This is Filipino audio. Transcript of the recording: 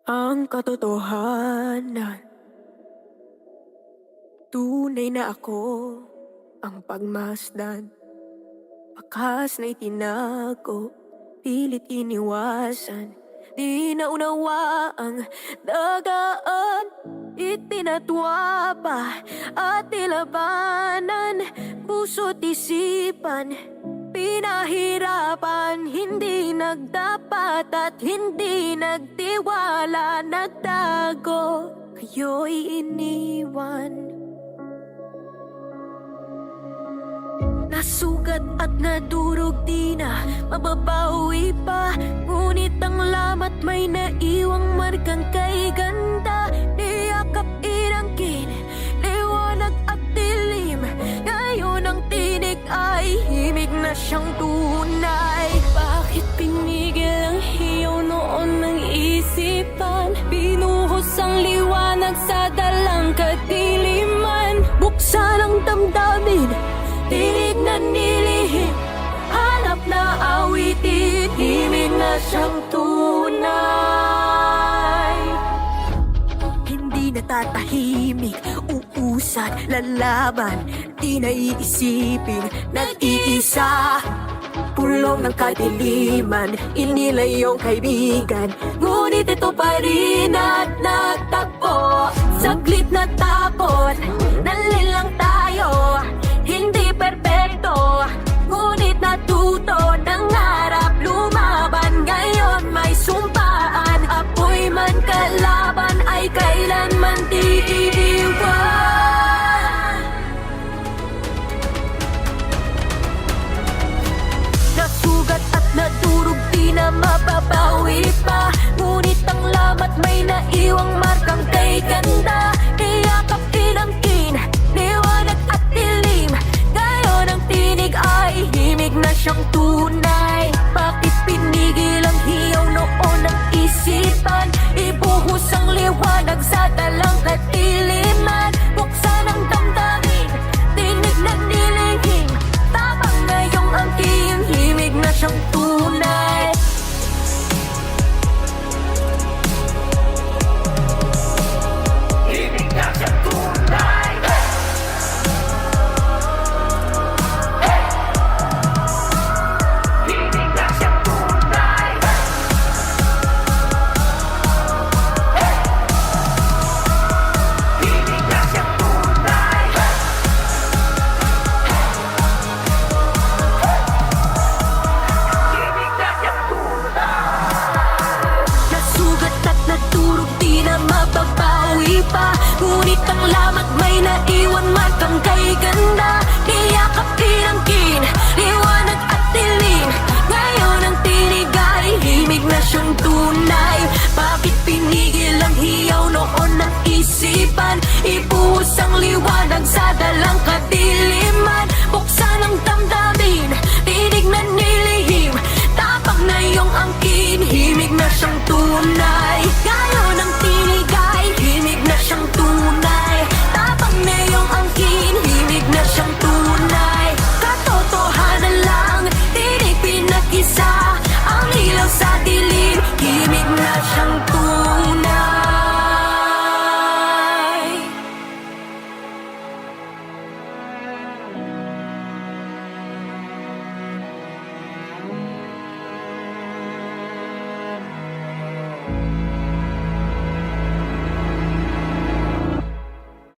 Ang katotohanan, tunay na ako ang pagmasdan. Wakas na itinago, pilit iniwasan. Di naunawa ang dagaan, itinatwa pa at nilabanan. Puso't isipan, pinahirapan. Hindi nagdapat at hindi nagtiwala. Nagtago, kayo'y iniwan. Nasugat at nadurog, di na mababawi pa. Ngunit ang lamat may naiwang markang kay ganda. Niyakap inangkin, liwanag at dilim. Ngayon ang tinig ay himig na siyang tunay. Bakit pinigil ang hiyaw noon ng isipan? Binuhos ang liwanag sa dalang kadiliman. Buksan ang damdamin, tinig na nilihim, hanap na awitin, himig na siyang tunay. Hindi natatahimik, uusad, lalaban, di naiisipin, nag-iisa. Pulong ng kadiliman, inilayong kaibigan, ngunit ito pa rin at nagtagpo. Saglit na takot, nalilang tayo. Hindi perpekto, ngunit natuto. Nangarap lumaban, ngayon may sumpaan. Apoy man kalaban ay kailanman di iiwan. Nasugat at nadurog, di na mababawi pa. Ngunit ang lamat may naiwang markang kay ganda. Iyakap inangkin, liwanag at dilim. Ngayon ang tinig ay himig na siyang tunay. Bakit pinigil ang hiyaw noon ng isipan? Ibuhos ang liwanag sa dalang kadiliman. Buksan ang damdamin, tinig na nilihim. Tapang ngayong angkin, himig na siyang tunay. Himig na siyang tunay. Himig na siyang tunay. Himig na siyang tunay. Himig na siyang tunay. Nasugat at nadurog, di na mababawi pa. Ngunit ang lamat may naiwan markang kay ganda. Niyakap inangkin, liwanag at dilim. Ngayon ang tinig ay himig na siyang tunay. Bakit pinigil ang hiyaw noon ng isipan? Ibuhos ang liwanag sa dalang kadiliman. Buksan ang damdamin, tinig na nilihim. Tapang na iyong angkin, himig na siyang tunay.